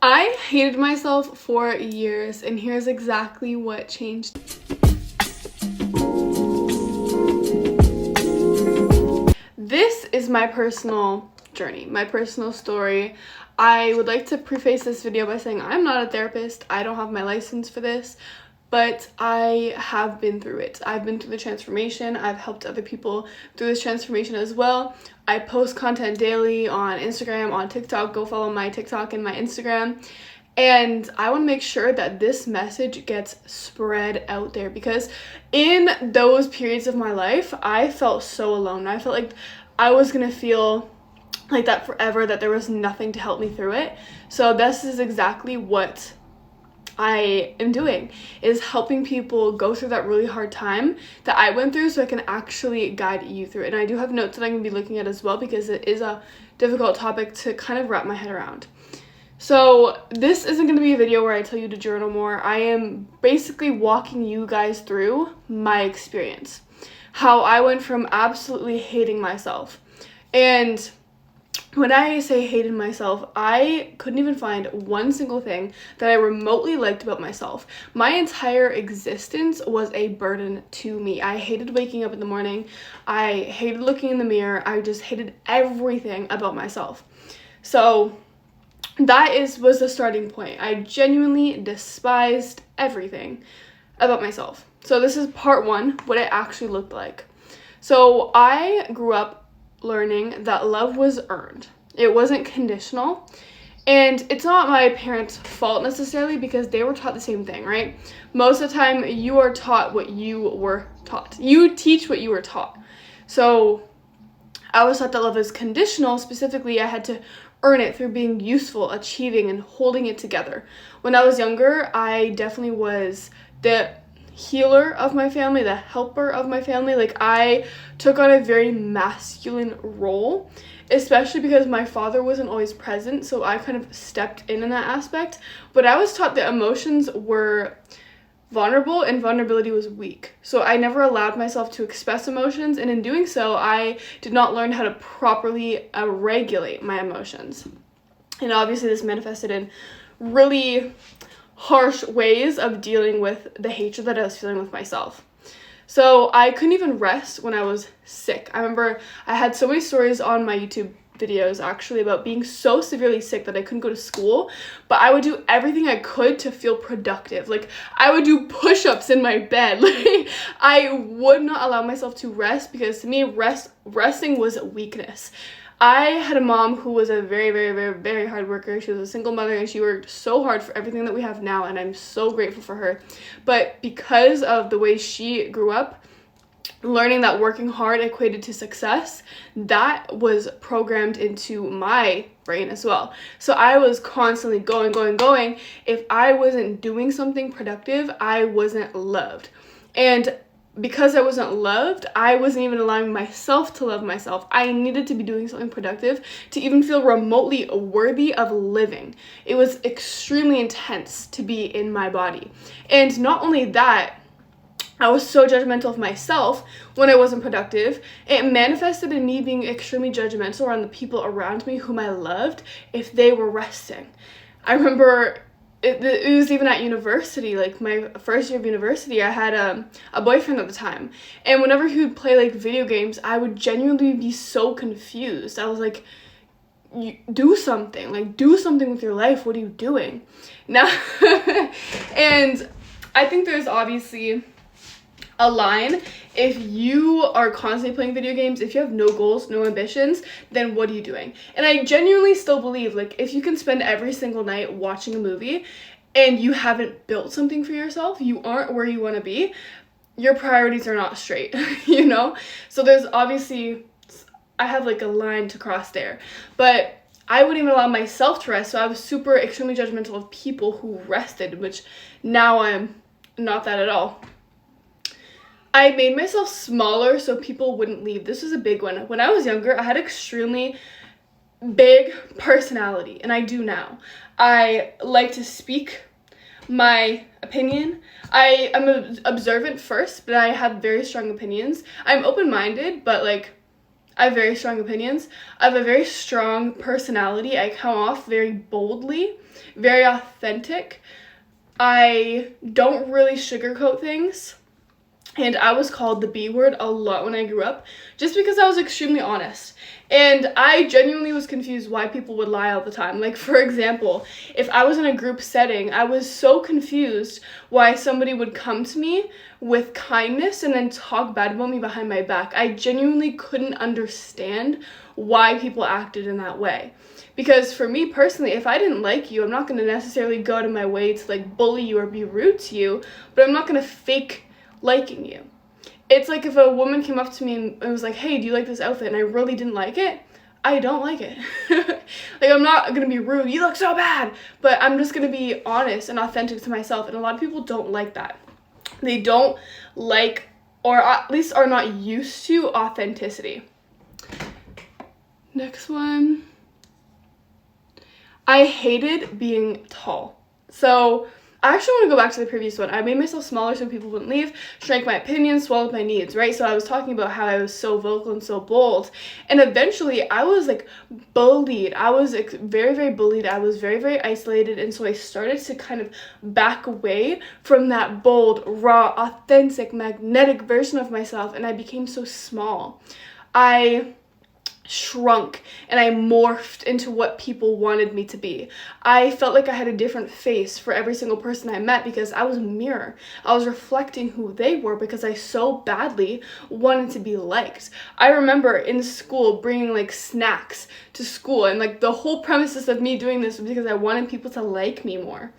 I hated myself for years, and here's exactly what changed. This is my personal journey, my personal story. I would like to preface this video by saying I'm not a therapist. I don't have my license for this, but I have been through it. I've been through the transformation. I've helped other people through this transformation as well. I post content daily on Instagram, on TikTok. Go follow my TikTok and my Instagram. And I want to make sure that this message gets spread out there, because in those periods of my life, I felt so alone. I felt like I was going to feel like that forever, that there was nothing to help me through it. So this is exactly what I am doing, is helping people go through that really hard time that I went through, so I can actually guide you through it. And I do have notes that I'm going to be looking at as well, because it is a difficult topic to kind of wrap my head around. So this isn't going to be a video where I tell you to journal more. I am basically walking you guys through my experience, how I went from absolutely hating myself. And when I say hated myself, I couldn't even find one single thing that I remotely liked about myself. My entire existence was a burden to me. I hated waking up in the morning. I hated looking in the mirror. I just hated everything about myself. So that was the starting point. I genuinely despised everything about myself. So this is part one, what it actually looked like. So I grew up learning that love was earned. It wasn't conditional. And it's not my parents' fault necessarily, because they were taught the same thing, right? Most of the time, you are taught what you were taught. You teach what you were taught. So I was taught that love is conditional. Specifically, I had to earn it through being useful, achieving, and holding it together. When I was younger, I definitely was the healer of my family, the helper of my family. Like, I took on a very masculine role, especially because my father wasn't always present, so I kind of stepped in that aspect. But I was taught that emotions were vulnerable and vulnerability was weak. So I never allowed myself to express emotions, and in doing so, I did not learn how to properly regulate my emotions. And obviously this manifested in really harsh ways of dealing with the hatred that I was feeling with myself. So I couldn't even rest when I was sick. I remember I had so many stories on my YouTube videos actually about being so severely sick that I couldn't go to school, but I would do everything I could to feel productive. Like, I would do push-ups in my bed. Like, I would not allow myself to rest, because to me, resting was weakness. I had a mom who was a very, very, very, very hard worker. She was a single mother, and she worked so hard for everything that we have now, and I'm so grateful for her. But because of the way she grew up, learning that working hard equated to success, that was programmed into my brain as well. So I was constantly going. If I wasn't doing something productive, I wasn't loved. And because I wasn't loved, I wasn't even allowing myself to love myself. I needed to be doing something productive to even feel remotely worthy of living. It was extremely intense to be in my body. And not only that, I was so judgmental of myself when I wasn't productive. It manifested in me being extremely judgmental around the people around me whom I loved if they were resting. I remember it was even at university, like my first year of university, I had a boyfriend at the time. And whenever he would play like video games, I would genuinely be so confused. I was like, you do something with your life. What are you doing now? And I think there's obviously a line. If you are constantly playing video games, if you have no goals, no ambitions, then what are you doing? And I genuinely still believe, like, if you can spend every single night watching a movie and you haven't built something for yourself, you aren't where you want to be, your priorities are not straight, you know? So there's obviously, I have like a line to cross there, but I wouldn't even allow myself to rest. So I was extremely judgmental of people who rested, which now I'm not that at all. I made myself smaller so people wouldn't leave. This was a big one. When I was younger, I had extremely big personality, and I do now. I like to speak my opinion. I am observant first, but I have very strong opinions. I'm open-minded, but like, I have very strong opinions. I have a very strong personality. I come off very boldly, very authentic. I don't really sugarcoat things. And I was called the B word a lot when I grew up, just because I was extremely honest. And I genuinely was confused why people would lie all the time. Like, for example, if I was in a group setting, I was so confused why somebody would come to me with kindness and then talk bad about me behind my back. I genuinely couldn't understand why people acted in that way. Because for me personally, if I didn't like you, I'm not going to necessarily go out of my way to like bully you or be rude to you, but I'm not going to fake liking you. It's like if a woman came up to me and was like, hey, do you like this outfit? And I really didn't like it. I don't like it. Like, I'm not gonna be rude, you look so bad, but I'm just gonna be honest and authentic to myself. And a lot of people don't like that. They don't like, or at least are not used to, authenticity. Next one. I hated being tall. So I actually want to go back to the previous one. I made myself smaller so people wouldn't leave, shrank my opinions, swallowed my needs, right? So I was talking about how I was so vocal and so bold. And eventually I was like bullied. I was very, very bullied. I was very, very isolated. And so I started to kind of back away from that bold, raw, authentic, magnetic version of myself. And I became so small. I shrunk and I morphed into what people wanted me to be. I felt like I had a different face for every single person I met because I was a mirror. I was reflecting who they were because I so badly wanted to be liked. I remember in school bringing like snacks to school, and like the whole premises of me doing this was because I wanted people to like me more.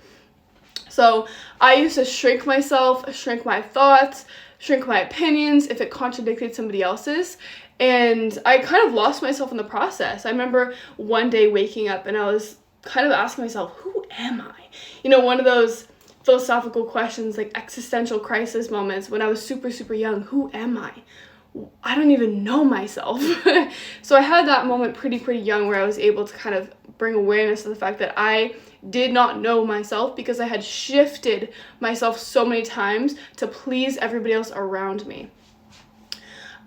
So I used to shrink myself, shrink my thoughts, shrink my opinions if it contradicted somebody else's. And I kind of lost myself in the process. I remember one day waking up and I was kind of asking myself, who am I? You know, one of those philosophical questions, like existential crisis moments when I was super, super young. Who am I? I don't even know myself. So I had that moment pretty young where I was able to kind of bring awareness to the fact that I did not know myself because I had shifted myself so many times to please everybody else around me.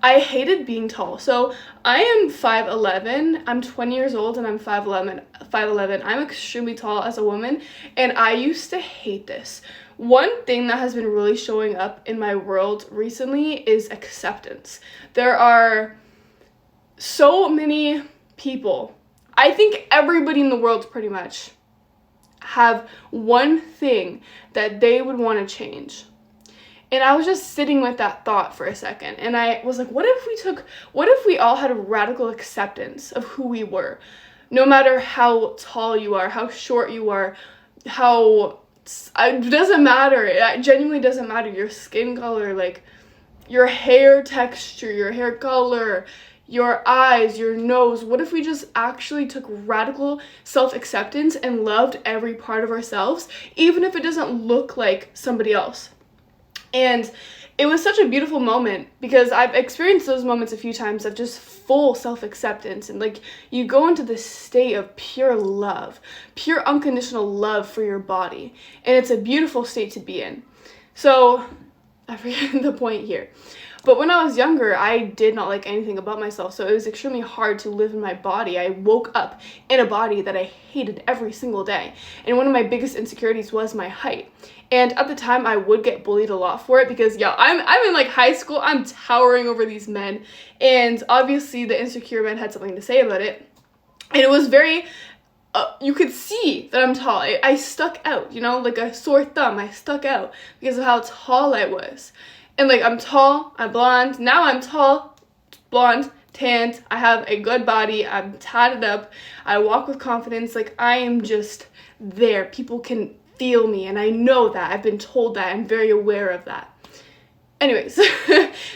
I hated being tall. So I am 5'11". I'm 20 years old and I'm 5'11". I'm extremely tall as a woman, and I used to hate this. One thing that has been really showing up in my world recently is acceptance. There are so many people, I think everybody in the world pretty much, have one thing that they would want to change. And I was just sitting with that thought for a second, and I was like, what if we all had a radical acceptance of who we were? No matter how tall you are, how short you are, it doesn't matter. It genuinely doesn't matter. Your skin color, like your hair texture, your hair color, your eyes, your nose. What if we just actually took radical self-acceptance and loved every part of ourselves, even if it doesn't look like somebody else? And it was such a beautiful moment because I've experienced those moments a few times of just full self-acceptance, and like you go into this state of pure love, pure unconditional love for your body, and it's a beautiful state to be in. So I forget the point here. But when I was younger, I did not like anything about myself, so it was extremely hard to live in my body. I woke up in a body that I hated every single day, and one of my biggest insecurities was my height. And at the time, I would get bullied a lot for it because, yeah, I'm in like high school, I'm towering over these men, and obviously the insecure men had something to say about it, and it was very, you could see that I'm tall. I stuck out, you know, like a sore thumb. I stuck out because of how tall I was. And like, I'm tall, I'm blonde, now I'm tall, blonde, tanned, I have a good body, I'm tatted up, I walk with confidence, like I am just there. People can feel me, and I know that. I've been told that. I'm very aware of that. Anyways,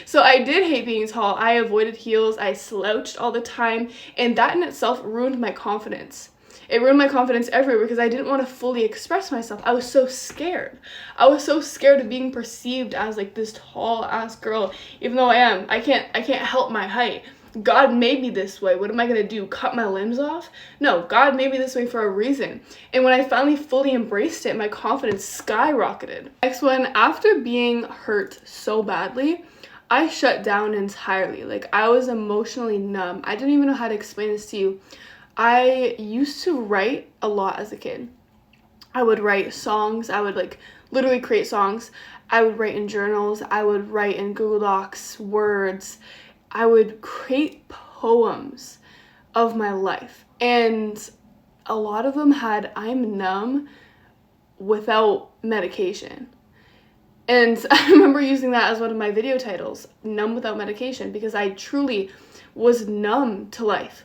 so I did hate being tall. I avoided heels, I slouched all the time, and that in itself ruined my confidence. It ruined my confidence everywhere because I didn't want to fully express myself. I was so scared. I was so scared of being perceived as like this tall ass girl, even though I am. I can't help my height. God made me this way. What am I going to do? Cut my limbs off? No, God made me this way for a reason. And when I finally fully embraced it, my confidence skyrocketed. Next one, after being hurt so badly, I shut down entirely. Like, I was emotionally numb. I didn't even know how to explain this to you. I used to write a lot as a kid. I would write songs. I would like literally create songs. I would write in journals. I would write in Google Docs, words. I would create poems of my life. And a lot of them had "I'm numb" without medication. And I remember using that as one of my video titles, "Numb Without Medication," because I truly was numb to life.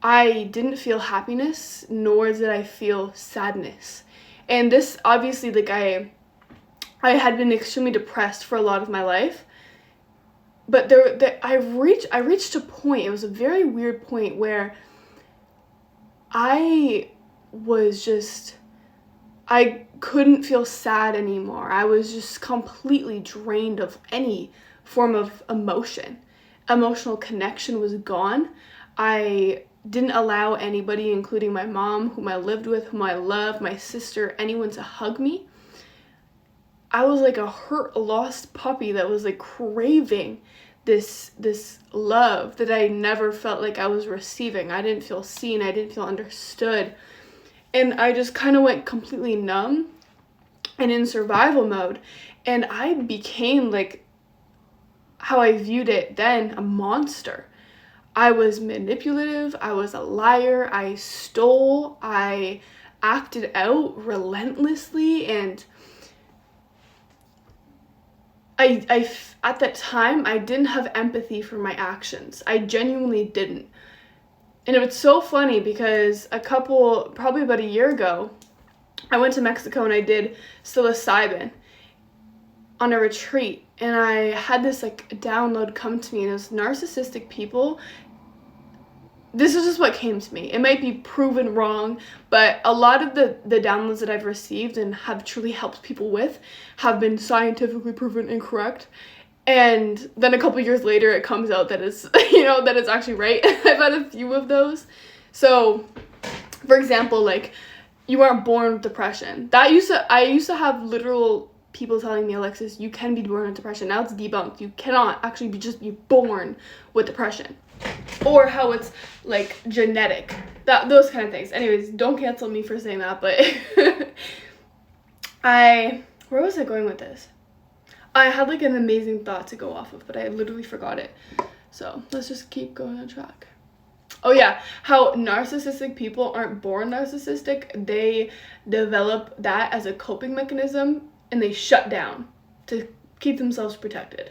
I didn't feel happiness, nor did I feel sadness. And this obviously, like, I had been extremely depressed for a lot of my life. But I reached a point, it was a very weird point, where I couldn't feel sad anymore. I was just completely drained of any form of emotion. Emotional connection was gone. I didn't allow anybody, including my mom, whom I lived with, whom I love, my sister, anyone to hug me. I was like a hurt, lost puppy that was like craving this love that I never felt like I was receiving. I didn't feel seen. I didn't feel understood. And I just kind of went completely numb and in survival mode. And I became, like, how I viewed it then, a monster. I was manipulative. I was a liar. I stole. I acted out relentlessly. And I at that time, I didn't have empathy for my actions. I genuinely didn't. And it was so funny because probably about a year ago, I went to Mexico and I did psilocybin on a retreat. And I had this like download come to me, and it was narcissistic people. This is just what came to me. It might be proven wrong, but a lot of the downloads that I've received and have truly helped people with have been scientifically proven incorrect. And then a couple years later, it comes out that it's, that it's actually right. I've had a few of those. So, for example, like, you aren't born with depression. I used to have literal people telling me, "Alexis, you can be born with depression." Now it's debunked. You cannot actually just be born with depression. Or how it's, like, genetic. Those kind of things. Anyways, don't cancel me for saying that, but where was I going with this? I had like an amazing thought to go off of, but I literally forgot it. So let's just keep going on track. Oh yeah, how narcissistic people aren't born narcissistic. They develop that as a coping mechanism, and they shut down to keep themselves protected.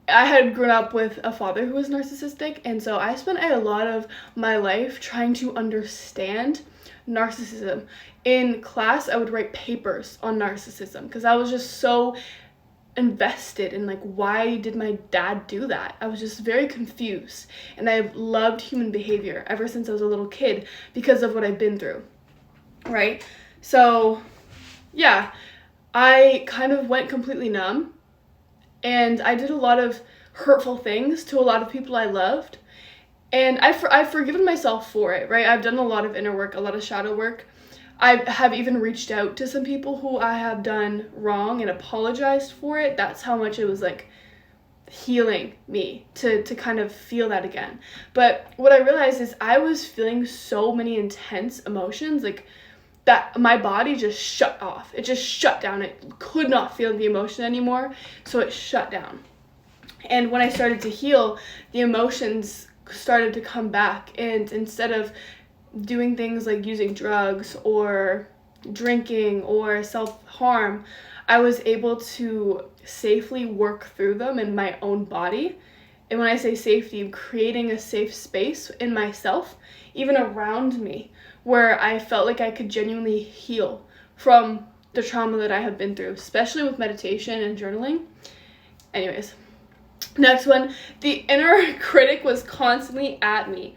I had grown up with a father who was narcissistic, and so I spent a lot of my life trying to understand narcissism. In class, I would write papers on narcissism because I was just so invested in, like, why did my dad do that? I was just very confused, and I've loved human behavior ever since I was a little kid because of what I've been through, right? So yeah, I kind of went completely numb, and I did a lot of hurtful things to a lot of people I loved, and I've forgiven myself for it, right? I've done a lot of inner work, a lot of shadow work. I have even reached out to some people who I have done wrong and apologized for it. That's how much it was, like, healing me to kind of feel that again. But what I realized is I was feeling so many intense emotions, like, that my body just shut off. It just shut down. It could not feel the emotion anymore, so it shut down. And when I started to heal, the emotions started to come back, and instead of doing things like using drugs or drinking or self-harm, I was able to safely work through them in my own body. And when I say safety, I'm creating a safe space in myself, even around me, where I felt like I could genuinely heal from the trauma that I have been through, especially with meditation and journaling. Anyways, next one, the inner critic was constantly at me.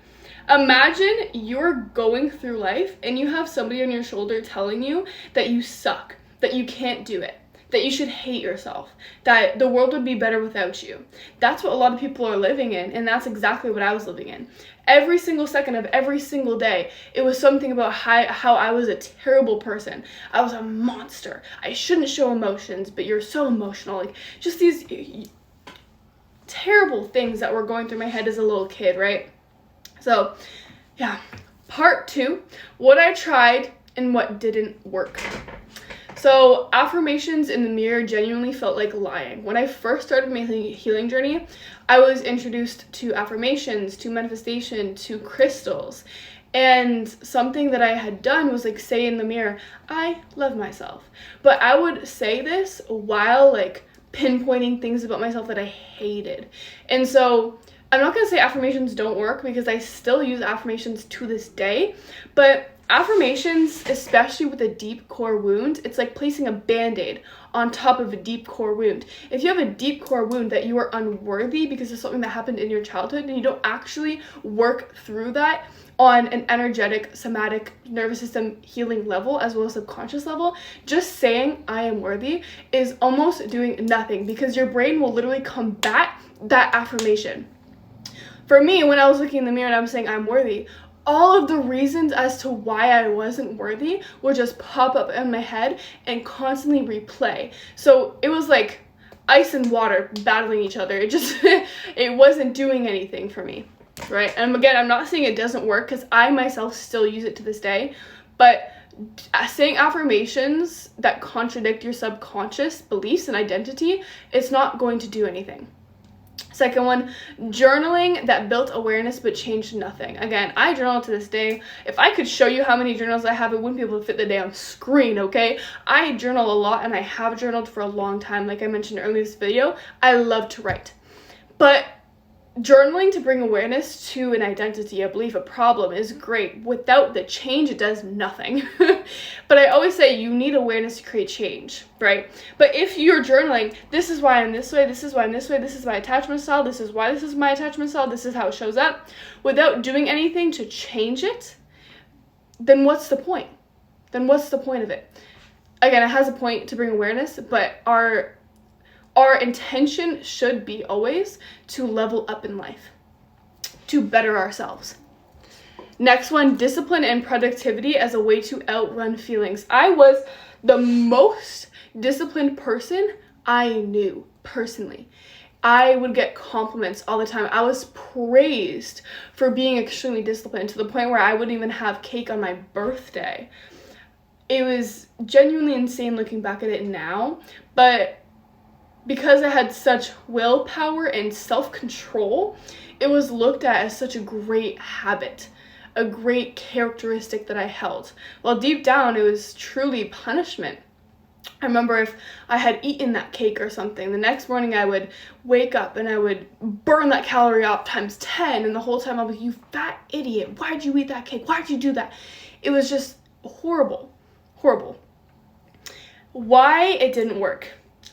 Imagine you're going through life and you have somebody on your shoulder telling you that you suck, that you can't do it, that you should hate yourself, that the world would be better without you. That's what a lot of people are living in, and that's exactly what I was living in. Every single second of every single day, it was something about how I was a terrible person. I was a monster. I shouldn't show emotions, but you're so emotional. Like, just these terrible things that were going through my head as a little kid, right? So yeah, part 2, what I tried and what didn't work. So affirmations in the mirror genuinely felt like lying. When I first started my healing journey, I was introduced to affirmations, to manifestation, to crystals. And something that I had done was like say in the mirror, I love myself. But I would say this while like pinpointing things about myself that I hated. And so I'm not going to say affirmations don't work, because I still use affirmations to this day. But affirmations, especially with a deep core wound, it's like placing a band-aid on top of a deep core wound. If you have a deep core wound that you are unworthy because of something that happened in your childhood, and you don't actually work through that on an energetic, somatic, nervous system healing level as well as subconscious level, just saying I am worthy is almost doing nothing, because your brain will literally combat that affirmation. For me, when I was looking in the mirror and I was saying I'm worthy, all of the reasons as to why I wasn't worthy would just pop up in my head and constantly replay. So it was like ice and water battling each other. It wasn't doing anything for me, right? And again, I'm not saying it doesn't work, because I myself still use it to this day, but saying affirmations that contradict your subconscious beliefs and identity, it's not going to do anything. Second one, journaling that built awareness but changed nothing. Again, I journal to this day. If I could show you how many journals I have, it wouldn't be able to fit the damn screen, okay? I journal a lot, and I have journaled for a long time. Like I mentioned earlier in this video, I love to write. But journaling to bring awareness to an identity, a belief, a problem is great. Without the change, it does nothing. But I always say you need awareness to create change, right? But if you're journaling, this is why I'm this way, this is why I'm this way, this is my attachment style, this is why this is my attachment style, this is how it shows up, without doing anything to change it, then what's the point? Then what's the point of it? Again, it has a point to bring awareness, but our intention should be always to level up in life, to better ourselves. Next one, discipline and productivity as a way to outrun feelings. I was the most disciplined person I knew personally. I would get compliments all the time. I was praised for being extremely disciplined, to the point where I wouldn't even have cake on my birthday. It was genuinely insane looking back at it now, but because I had such willpower and self-control, it was looked at as such a great habit, a great characteristic that I held. While deep down, it was truly punishment. I remember if I had eaten that cake or something, the next morning I would wake up and I would burn that calorie up times 10, and the whole time I was like, you fat idiot, why'd you eat that cake? Why'd you do that? It was just horrible, horrible. Why it didn't work?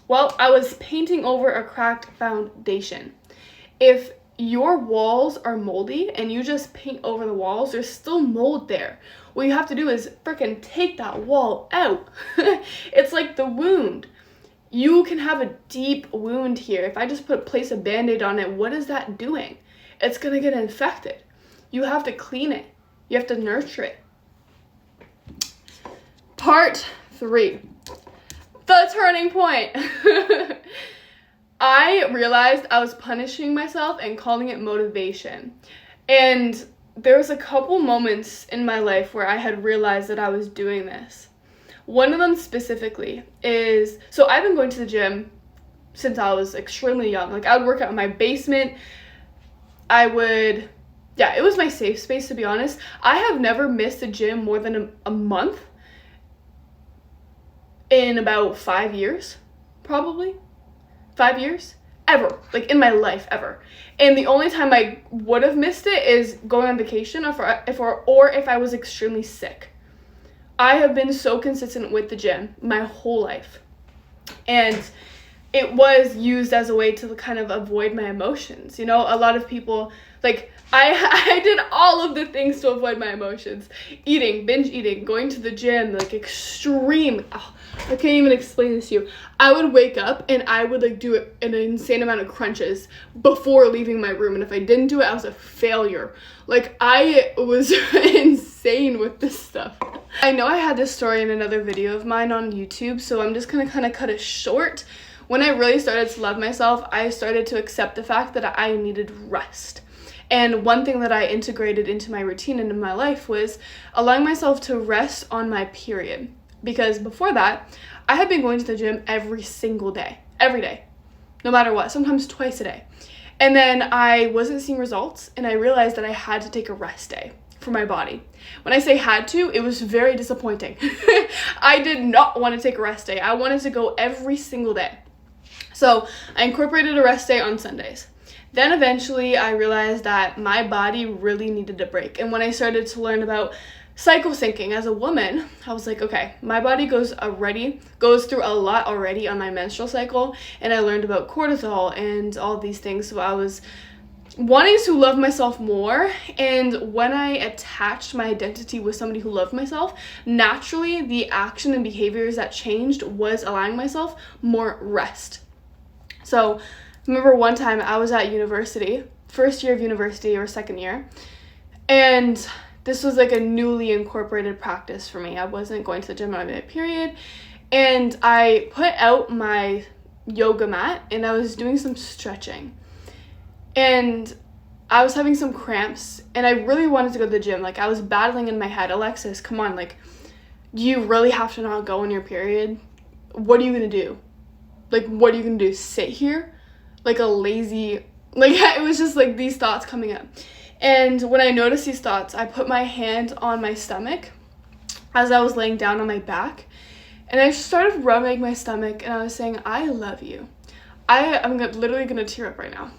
Well, I was painting over a cracked foundation. If your walls are moldy and you just paint over the walls, there's still mold there. What you have to do is freaking take that wall out. It's like the wound. You can have a deep wound here. If I just place a band-aid on it, what is that doing? It's gonna get infected. You have to clean it. You have to nurture it. Part 3. The turning point. I realized I was punishing myself and calling it motivation. And there was a couple moments in my life where I had realized that I was doing this. One of them specifically is, so I've been going to the gym since I was extremely young. Like I would work out in my basement. It was my safe space, to be honest. I have never missed a gym more than a month in about 5 years, probably 5 years, ever, like in my life, ever. And the only time I would have missed it is going on vacation, or if I was extremely sick. I have been so consistent with the gym my whole life, and it was used as a way to kind of avoid my emotions. You know, a lot of people, like, I did all of the things to avoid my emotions. Eating, binge eating, going to the gym, like extreme. Oh, I can't even explain this to you. I would wake up and I would like do an insane amount of crunches before leaving my room. And if I didn't do it, I was a failure. Like I was insane with this stuff. I know I had this story in another video of mine on YouTube, so I'm just gonna kind of cut it short, when I really started to love myself, I started to accept the fact that I needed rest. And one thing that I integrated into my routine and in my life was allowing myself to rest on my period. Because before that, I had been going to the gym every single day, every day, no matter what, sometimes twice a day. And then I wasn't seeing results, and I realized that I had to take a rest day for my body. When I say had to, it was very disappointing. I did not want to take a rest day. I wanted to go every single day. So I incorporated a rest day on Sundays. Then eventually I realized that my body really needed a break. And when I started to learn about cycle syncing as a woman, I was like, okay, my body goes through a lot already on my menstrual cycle. And I learned about cortisol and all these things. So I was wanting to love myself more. And when I attached my identity with somebody who loved myself, naturally the action and behaviors that changed was allowing myself more rest. So I remember one time I was at university, first year of university or second year, and this was like a newly incorporated practice for me. I wasn't going to the gym on my period, and I put out my yoga mat and I was doing some stretching, and I was having some cramps, and I really wanted to go to the gym. Like, I was battling in my head, Alexis, come on, like, do you really have to not go on your period? What are you gonna do? Like, what are you gonna do? Sit here? Like a lazy, like, it was just like these thoughts coming up. And when I noticed these thoughts, I put my hand on my stomach as I was laying down on my back, and I just started rubbing my stomach, and I was saying, I love you. I'm literally gonna tear up right now.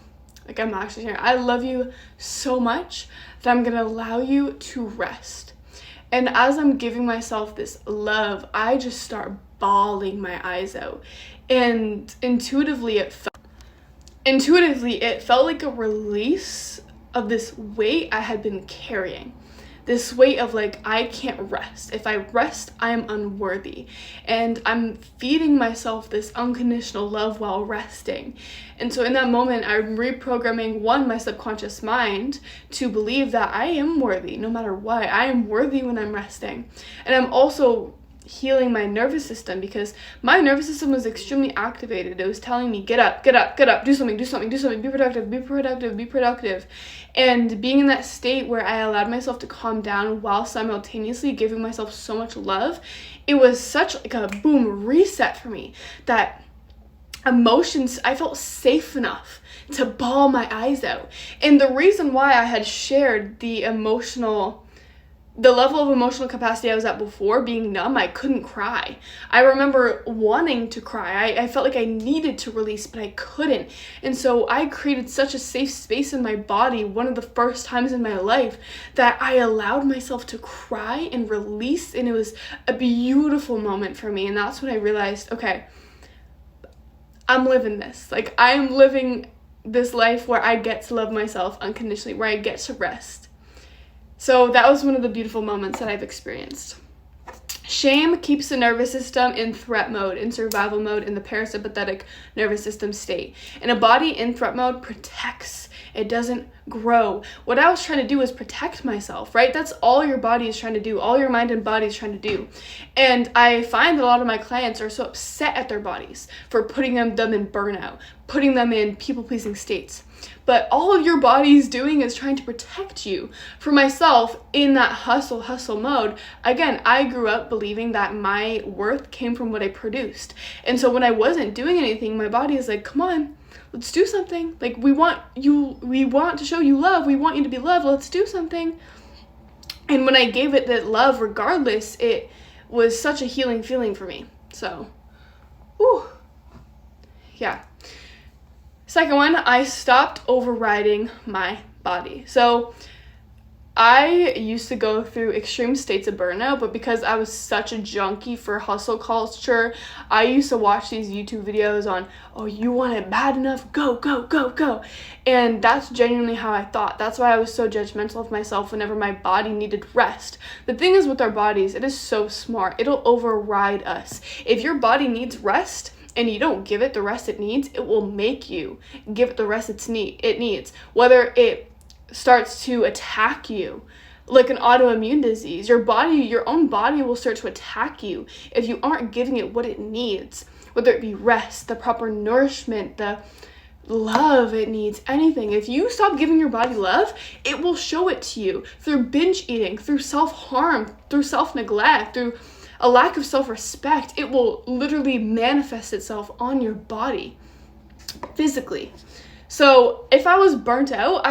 Like, I'm actually tearing. I love you so much that I'm gonna allow you to rest. And as I'm giving myself this love, I just start bawling my eyes out. And intuitively it felt like a release of this weight I had been carrying. This weight of like, I can't rest. If I rest, I am unworthy. And I'm feeding myself this unconditional love while resting. And so in that moment, I'm reprogramming, my subconscious mind to believe that I am worthy no matter what. I am worthy when I'm resting. And I'm also healing my nervous system, because my nervous system was extremely activated. It was telling me, get up, do something, be productive. And being in that state where I allowed myself to calm down while simultaneously giving myself so much love, it was such like a boom reset for me that emotions, I felt safe enough to bawl my eyes out. And the reason why I had shared the level of emotional capacity I was at before being numb, I couldn't cry. I remember wanting to cry. I felt like I needed to release, but I couldn't. And so I created such a safe space in my body, one of the first times in my life, that I allowed myself to cry and release. And it was a beautiful moment for me. And that's when I realized, okay, I'm living this. Like, I'm living this life where I get to love myself unconditionally, where I get to rest. So that was one of the beautiful moments that I've experienced. Shame keeps the nervous system in threat mode, in survival mode, in the parasympathetic nervous system state. And a body in threat mode protects. It doesn't grow. What I was trying to do was protect myself, right? That's all your body is trying to do. All your mind and body is trying to do. And I find that a lot of my clients are so upset at their bodies for putting them in burnout, putting them in people-pleasing states. But all your body is doing is trying to protect you. For myself, in that hustle mode, again, I grew up believing that my worth came from what I produced. And so when I wasn't doing anything, my body is like, come on, let's do something. Like, we want to show you love. We want you to be loved. Let's do something. And when I gave it that love regardless, it was such a healing feeling for me. So, yeah. Second one, I stopped overriding my body. So I used to go through extreme states of burnout, but because I was such a junkie for hustle culture, I used to watch these YouTube videos on, oh, you want it bad enough? Go, go, go, go. And that's genuinely how I thought. That's why I was so judgmental of myself whenever my body needed rest. The thing is with our bodies, it is so smart. It'll override us. If your body needs rest, and you don't give it the rest it needs, it will make you give it the rest it needs. Whether it starts to attack you, like an autoimmune disease. Your own body will start to attack you if you aren't giving it what it needs, whether it be rest, the proper nourishment, the love it needs, anything. If you stop giving your body love, it will show it to you through binge eating, through self-harm, through self-neglect, through a lack of self-respect. It will literally manifest itself on your body physically. So if I was burnt out,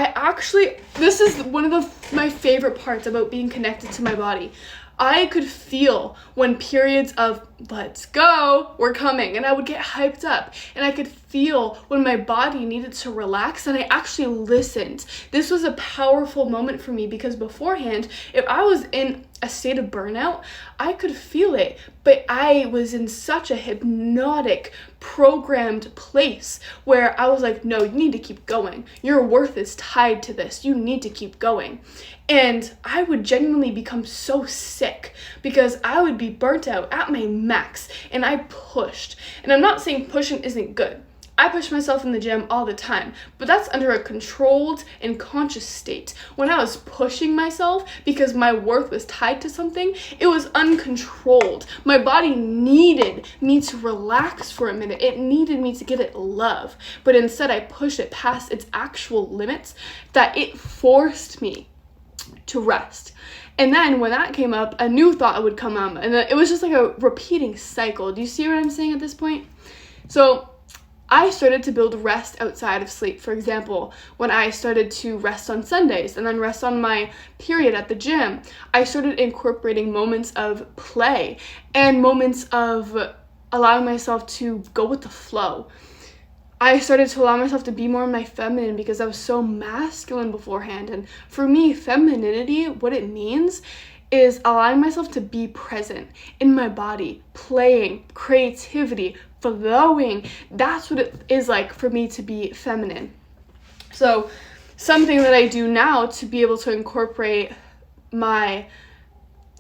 this is one of my favorite parts about being connected to my body. I could feel when periods of let's go were coming, and I would get hyped up, and I could feel when my body needed to relax, and I actually listened. This was a powerful moment for me because beforehand, if I was in a state of burnout, I could feel it, but I was in such a hypnotic, programmed place where I was like, no, you need to keep going. Your worth is tied to this. You need to keep going. And I would genuinely become so sick because I would be burnt out at my max, and I pushed. And I'm not saying pushing isn't good. I push myself in the gym all the time, but that's under a controlled and conscious state. When I was pushing myself because my worth was tied to something, it was uncontrolled. My body needed me to relax for a minute. It needed me to give it love, but instead I pushed it past its actual limits that it forced me to rest. And then when that came up, a new thought would come up, and it was just like a repeating cycle. Do you see what I'm saying at this point? So I started to build rest outside of sleep. For example, when I started to rest on Sundays and then rest on my period at the gym, I started incorporating moments of play and moments of allowing myself to go with the flow. I started to allow myself to be more in my feminine because I was so masculine beforehand. And for me, femininity, what it means is allowing myself to be present in my body, playing, creativity, flowing. That's what it is like for me to be feminine. So something that I do now to be able to incorporate my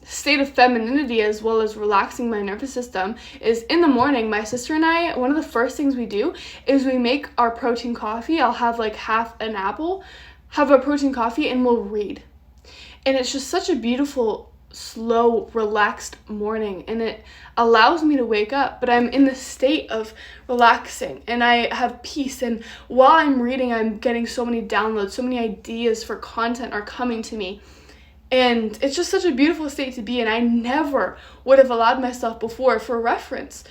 state of femininity as well as relaxing my nervous system is in the morning, my sister and I, one of the first things we do is we make our protein coffee. I'll have like half an apple, have a protein coffee, and we'll read. And it's just such a beautiful, slow, relaxed morning, and it allows me to wake up, but I'm in the state of relaxing and I have peace. And while I'm reading, I'm getting so many downloads, so many ideas for content are coming to me. And it's just such a beautiful state to be in. I never would have allowed myself before. For reference,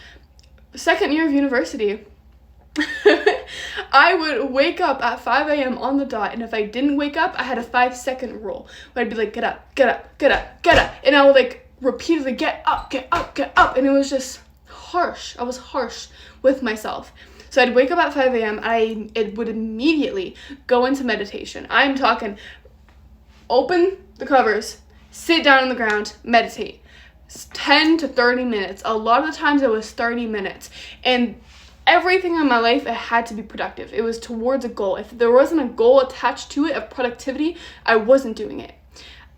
second year of university, I would wake up at 5 a.m. on the dot, and if I didn't wake up, I had a 5-second rule where I'd be like, get up, get up, get up, get up, and I would like repeatedly get up, get up, get up, and it was just harsh. I was harsh with myself. So I'd wake up at 5 a.m. It would immediately go into meditation. I'm talking open the covers, sit down on the ground, meditate. 10 to 30 minutes. A lot of the times it was 30 minutes. And everything in my life, it had to be productive. It was towards a goal. If there wasn't a goal attached to it of productivity, I wasn't doing it.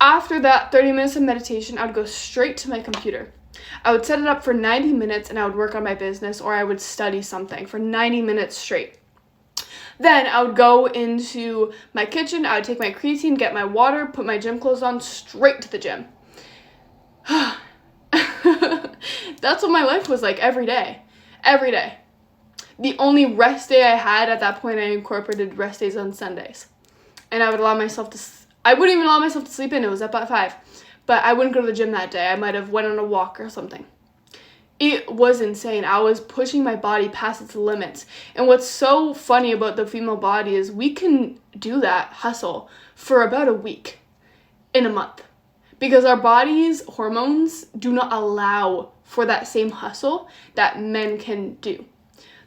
After that 30 minutes of meditation, I would go straight to my computer. I would set it up for 90 minutes and I would work on my business, or I would study something for 90 minutes straight. Then I would go into my kitchen, I would take my creatine, get my water, put my gym clothes on, straight to the gym. That's what my life was like every day. Every day. The only rest day I had at that point, I incorporated rest days on Sundays. And I would allow myself to, I wouldn't even allow myself to sleep in, it was up at 5. But I wouldn't go to the gym that day. I might have went on a walk or something. It was insane. I was pushing my body past its limits. And what's so funny about the female body is we can do that hustle for about a week in a month. Because our body's hormones do not allow for that same hustle that men can do.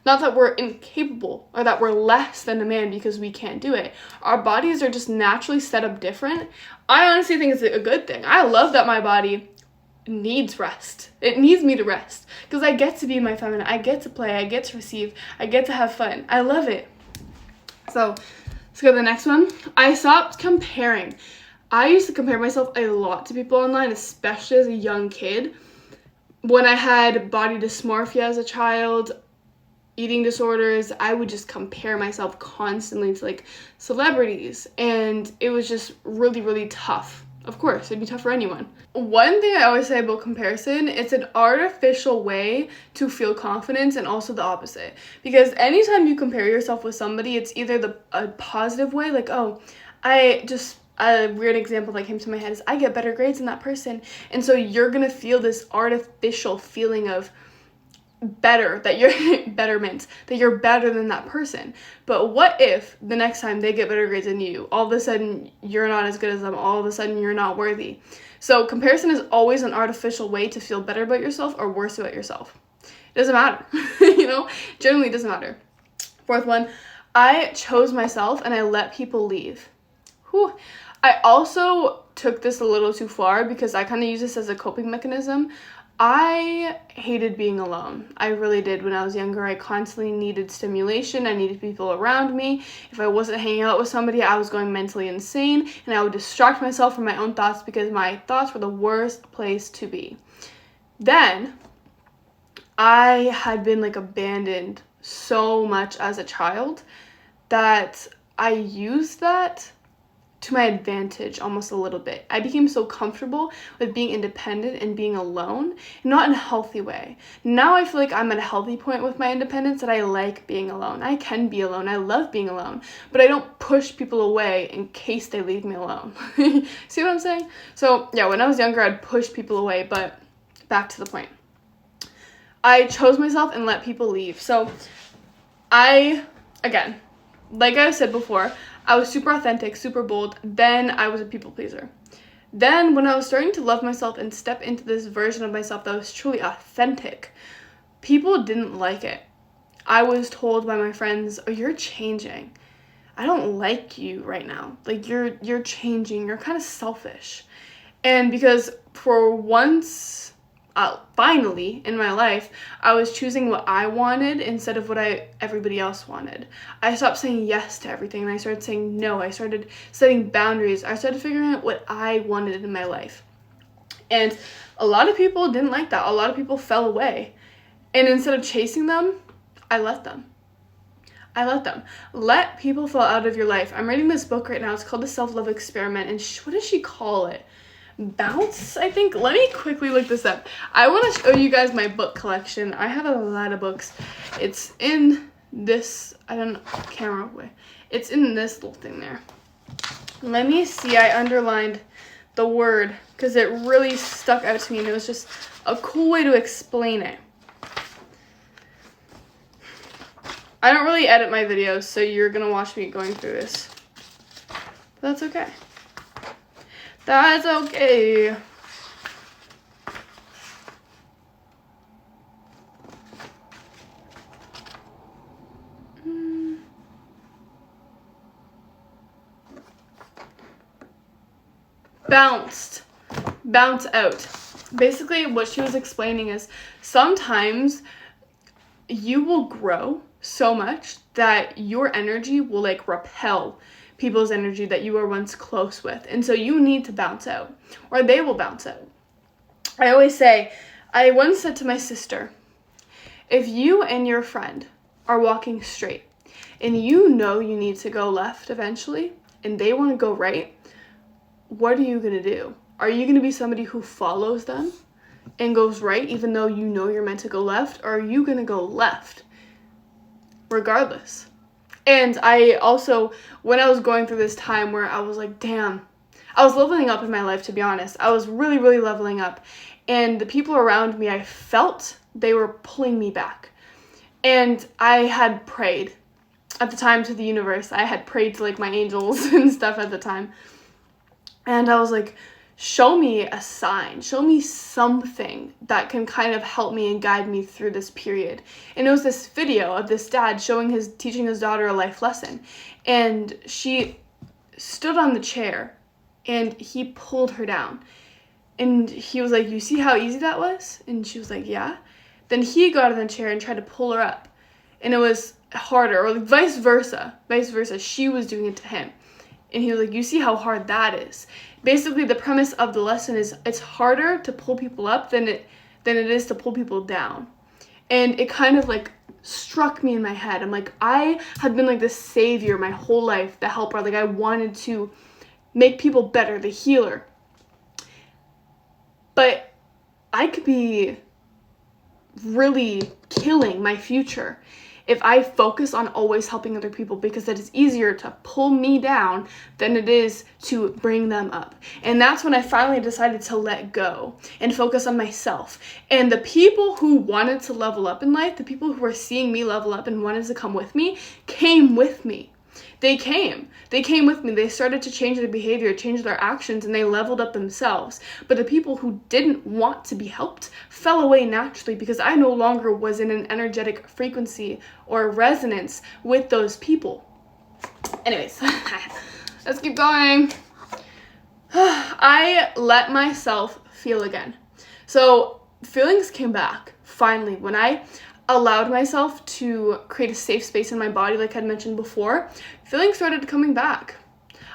Not that we're incapable or that we're less than a man because we can't do it. Our bodies are just naturally set up different. I honestly think it's a good thing. I love that my body needs rest. It needs me to rest because I get to be my feminine. I get to play. I get to receive. I get to have fun. I love it. So let's go to the next one. I stopped comparing. I used to compare myself a lot to people online, especially as a young kid. When I had body dysmorphia as a child, eating disorders, I would just compare myself constantly to like celebrities, and it was just really, really tough Of course, it'd be tough for anyone. One thing I always say about comparison, it's an artificial way to feel confidence and also the opposite. Because anytime you compare yourself with somebody, it's either a positive way, like, oh, a weird example that came to my head is I get better grades than that person. And so you're going to feel this artificial feeling of better, that you're betterment, that you're better than that person. But what if the next time they get better grades than you, all of a sudden you're not as good as them, all of a sudden you're not worthy? So comparison is always an artificial way to feel better about yourself or worse about yourself. It doesn't matter. Generally it doesn't matter. Fourth one, I chose myself and I let people leave. Whew. I also took this a little too far because I kind of use this as a coping mechanism. I hated being alone. I really did. When I was younger, I constantly needed stimulation. I needed people around me. If I wasn't hanging out with somebody, I was going mentally insane, and I would distract myself from my own thoughts because my thoughts were the worst place to be. Then I had been abandoned so much as a child that I used that to my advantage almost a little bit. I became so comfortable with being independent and being alone, not in a healthy way. Now I feel like I'm at a healthy point with my independence that I like being alone. I can be alone. I love being alone, but I don't push people away in case they leave me alone. See what I'm saying? So yeah, when I was younger, I'd push people away, but back to the point. I chose myself and let people leave. So again, like I said before, I was super authentic, super bold. Then I was a people pleaser. Then when I was starting to love myself and step into this version of myself that was truly authentic, people didn't like it. I was told by my friends, oh, you're changing. I don't like you right now. You're changing. You're kind of selfish. And because for once, finally in my life, I was choosing what I wanted instead of what everybody else wanted. I stopped saying yes to everything and I started saying no. I started setting boundaries. I started figuring out what I wanted in my life. And a lot of people didn't like that. A lot of people fell away. And instead of chasing them, I let them. Let people fall out of your life. I'm reading this book right now. It's called The Self-Love Experiment. And what does she call it? Bounce, I think. Let me quickly look this up. I want to show you guys my book collection. I have a lot of books. It's in this, camera away. It's in this little thing there. Let me see. I underlined the word because it really stuck out to me and it was just a cool way to explain it. I don't really edit my videos, so you're gonna watch me going through this. But that's okay. That's okay. Bounce out. Basically, what she was explaining is sometimes you will grow so much that your energy will repel people's energy that you were once close with. And so you need to bounce out, or they will bounce out. I once said to my sister, if you and your friend are walking straight and you know you need to go left eventually and they want to go right, what are you going to do? Are you going to be somebody who follows them and goes right even though you know you're meant to go left, or are you going to go left regardless? And I also, when I was going through this time where I was like, damn, I was leveling up in my life, to be honest. I was really, really leveling up. And the people around me, I felt they were pulling me back. And I had prayed at the time to the universe. I had prayed to my angels and stuff at the time. And I was like, show me a sign, show me something that can kind of help me and guide me through this period. And it was this video of this dad teaching his daughter a life lesson. And she stood on the chair and he pulled her down. And he was like, you see how easy that was? And she was like, yeah. Then he got in the chair and tried to pull her up. And it was harder, or vice versa. She was doing it to him. And he was like, you see how hard that is? Basically, the premise of the lesson is it's harder to pull people up than it is to pull people down. And it kind of struck me in my head. I'm like, I had been the savior my whole life, the helper. I wanted to make people better, the healer. but I could be really killing my future if I focus on always helping other people, because it is easier to pull me down than it is to bring them up. And that's when I finally decided to let go and focus on myself. And the people who wanted to level up in life, the people who were seeing me level up and wanted to come with me, came with me. They came with me. They started to change their behavior, change their actions, and they leveled up themselves. But the people who didn't want to be helped fell away naturally, because I no longer was in an energetic frequency or resonance with those people. Anyways, let's keep going. I let myself feel again. So feelings came back finally when I allowed myself to create a safe space in my body, like I'd mentioned before. Feelings started coming back.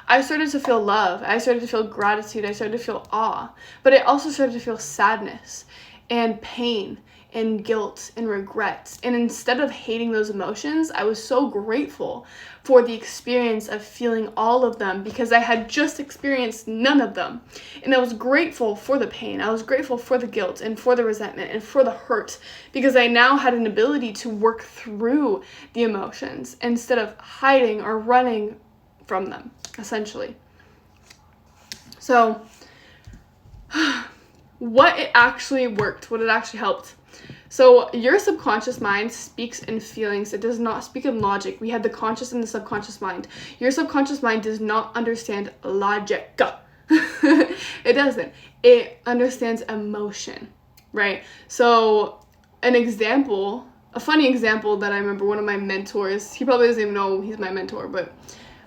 I started to feel love. I started to feel gratitude. I started to feel awe. But I also started to feel sadness and pain and guilt and regret. And instead of hating those emotions, I was so grateful for the experience of feeling all of them, because I had just experienced none of them. And I was grateful for the pain. I was grateful for the guilt and for the resentment and for the hurt, because I now had an ability to work through the emotions instead of hiding or running from them, essentially. So what it actually worked, what it actually helped. So your subconscious mind speaks in feelings. It does not speak in logic. We have the conscious and the subconscious mind. Your subconscious mind does not understand logic. It doesn't. It understands emotion, right? So a funny example that I remember, one of my mentors, he probably doesn't even know he's my mentor, but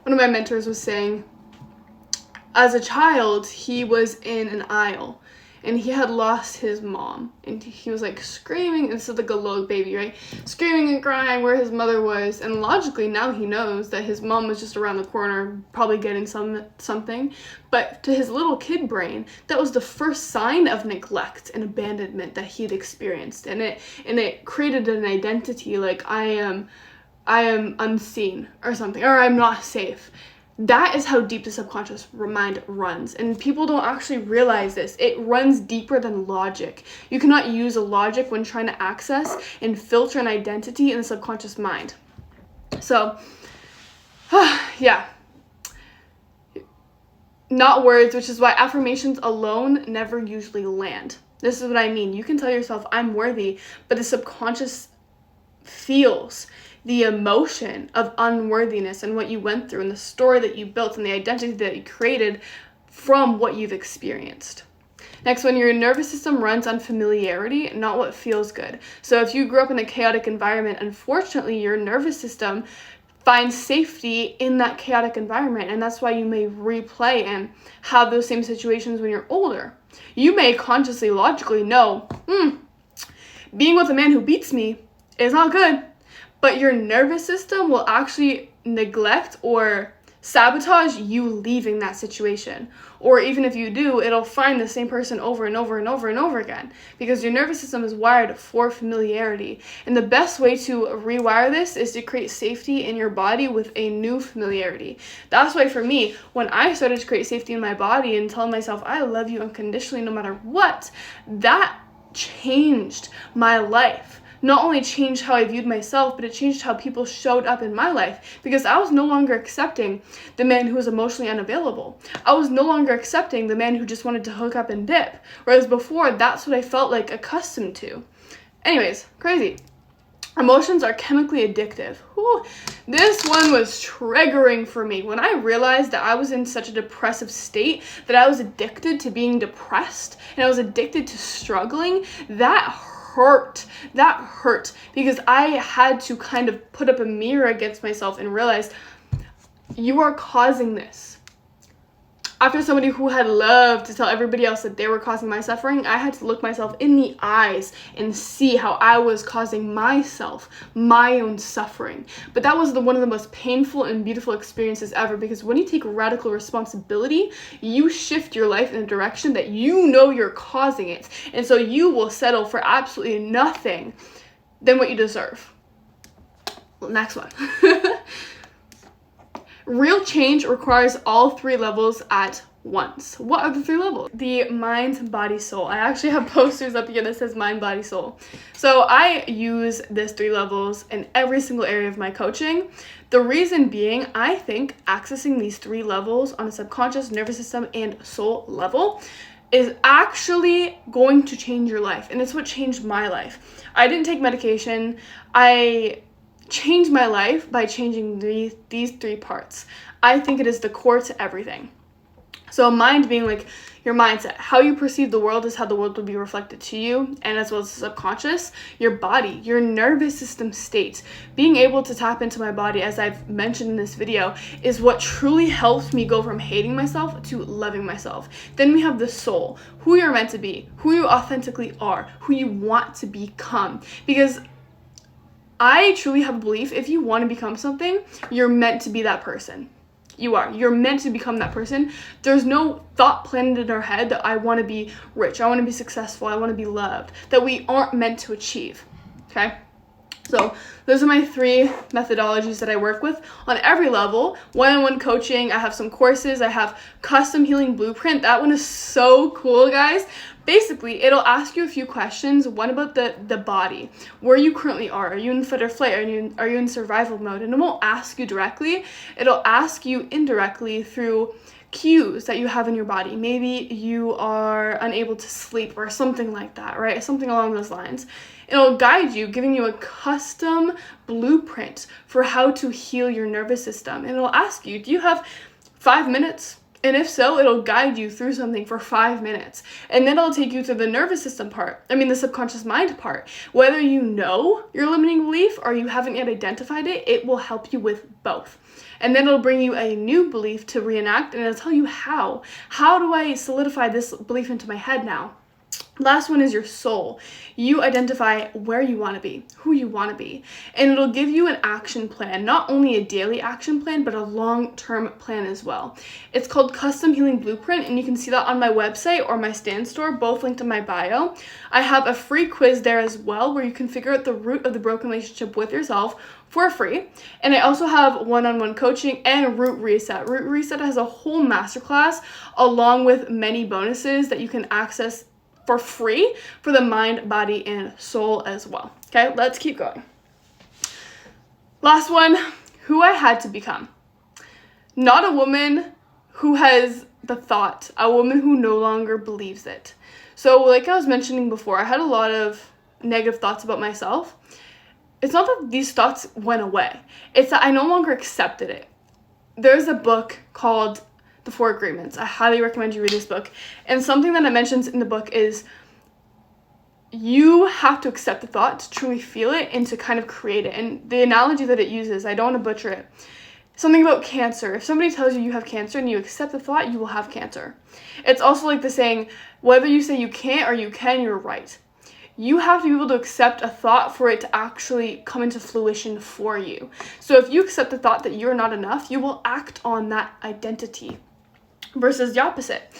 one of my mentors was saying, as a child, he was in an aisle and he had lost his mom, and he was like screaming, and this is like a little baby, right? Screaming and crying where his mother was, and logically now he knows that his mom was just around the corner, probably getting something, but to his little kid brain, that was the first sign of neglect and abandonment that he'd experienced, and it created an identity like I am unseen or something, or I'm not safe. That is how deep the subconscious mind runs, and people don't actually realize this. It runs deeper than logic. You cannot use a logic when trying to access and filter an identity in the subconscious mind. So, yeah. Not words, which is why affirmations alone never usually land. This is what I mean. You can tell yourself, I'm worthy, but the subconscious feels the emotion of unworthiness and what you went through and the story that you built and the identity that you created from what you've experienced. Next one, your nervous system runs on familiarity, not what feels good. So if you grew up in a chaotic environment, unfortunately, your nervous system finds safety in that chaotic environment, and that's why you may replay and have those same situations when you're older. You may consciously, logically know, being with a man who beats me is not good. But your nervous system will actually neglect or sabotage you leaving that situation. Or even if you do, it'll find the same person over and over and over and over again, because your nervous system is wired for familiarity. And the best way to rewire this is to create safety in your body with a new familiarity. That's why for me, when I started to create safety in my body and tell myself, I love you unconditionally no matter what, that changed my life. Not only changed how I viewed myself, but it changed how people showed up in my life, because I was no longer accepting the man who was emotionally unavailable. I was no longer accepting the man who just wanted to hook up and dip, whereas before, that's what I felt like accustomed to. Anyways, crazy. Emotions are chemically addictive. Whew. This one was triggering for me. When I realized that I was in such a depressive state, that I was addicted to being depressed, and I was addicted to struggling, that hurt because I had to kind of put up a mirror against myself and realize, you are causing this. After somebody who had loved to tell everybody else that they were causing my suffering, I had to look myself in the eyes and see how I was causing myself my own suffering. But that was one of the most painful and beautiful experiences ever, because when you take radical responsibility, you shift your life in a direction that you know you're causing it. And so you will settle for absolutely nothing than what you deserve. Next one. Real change requires all three levels at once. What are the 3 levels? The mind, body, soul. I actually have posters up here that says mind, body, soul. So I use this 3 levels in every single area of my coaching. The reason being, I think accessing these 3 levels on a subconscious, nervous system, and soul level is actually going to change your life. And it's what changed my life. I didn't take medication. I changed my life by changing these 3 parts. I think it is the core to everything. So mind being like your mindset. How you perceive the world is how the world will be reflected to you, and as well as the subconscious. Your body, your nervous system state. Being able to tap into my body, as I've mentioned in this video, is what truly helps me go from hating myself to loving myself. Then we have the soul, who you're meant to be, who you authentically are, who you want to become. Because I truly have a belief, if you want to become something, you're meant to be that person. You are. You're meant to become that person. There's no thought planted in our head that I want to be rich, I want to be successful, I want to be loved, that we aren't meant to achieve. Okay? So those are my 3 methodologies that I work with on every level. One-on-one coaching, I have some courses, I have custom healing blueprint. That one is so cool, guys. Basically, it'll ask you a few questions. One about the body, where you currently are. Are you in fight or flight? Are you in survival mode? And it won't ask you directly. It'll ask you indirectly through cues that you have in your body. Maybe you are unable to sleep or something like that, right? Something along those lines. It'll guide you, giving you a custom blueprint for how to heal your nervous system. And it'll ask you, do you have 5 minutes? And if so, it'll guide you through something for 5 minutes. And then it'll take you to the nervous system part. The subconscious mind part. Whether you know your limiting belief or you haven't yet identified it, it will help you with both. And then it'll bring you a new belief to reenact, and it'll tell you how. How do I solidify this belief into my head now? Last one is your soul. You identify where you want to be, who you want to be, and it'll give you an action plan, not only a daily action plan, but a long-term plan as well. It's called Custom Healing Blueprint, and you can see that on my website or my Stand store, both linked in my bio. I have a free quiz there as well, where you can figure out the root of the broken relationship with yourself for free. And I also have one-on-one coaching and Root Reset. Root Reset has a whole masterclass along with many bonuses that you can access for free for the mind, body, and soul as well. Okay, let's keep going. Last one, who I had to become. Not a woman who has the thought, a woman who no longer believes it. So like I was mentioning before, I had a lot of negative thoughts about myself. It's not that these thoughts went away. It's that I no longer accepted it. There's a book called The 4 Agreements. I highly recommend you read this book. And something that I mentioned in the book is you have to accept the thought to truly feel it and to kind of create it. And the analogy that it uses, I don't want to butcher it, something about cancer. If somebody tells you you have cancer and you accept the thought, you will have cancer. It's also like the saying, whether you say you can't or you can, you're right. You have to be able to accept a thought for it to actually come into fruition for you. So if you accept the thought that you're not enough, you will act on that identity. Versus the opposite.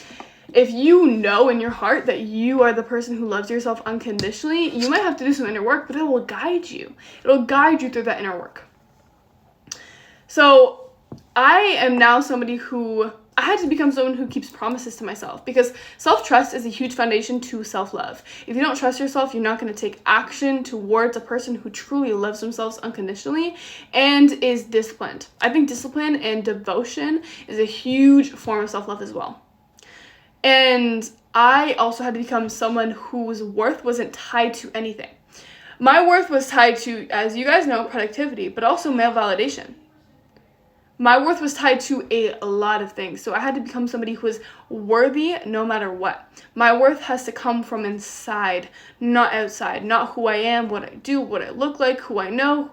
If you know in your heart that you are the person who loves yourself unconditionally, you might have to do some inner work, but it will guide you. It'll guide you through that inner work. So I am now somebody who, I had to become someone who keeps promises to myself, because self-trust is a huge foundation to self-love. If you don't trust yourself, you're not going to take action towards a person who truly loves themselves unconditionally and is disciplined. I think discipline and devotion is a huge form of self-love as well. And I also had to become someone whose worth wasn't tied to anything. My worth was tied to, as you guys know, productivity, but also male validation. My worth was tied to a lot of things. So I had to become somebody who is worthy no matter what. My worth has to come from inside, not outside. Not who I am, what I do, what I look like, who I know,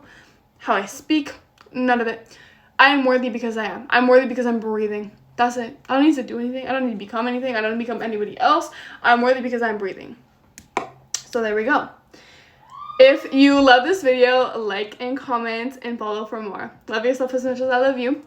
how I speak, none of it. I am worthy because I am. I'm worthy because I'm breathing. That's it. I don't need to do anything. I don't need to become anything. I don't need to become anybody else. I'm worthy because I'm breathing. So there we go. If you love this video, like and comment and follow for more. Love yourself as much as I love you.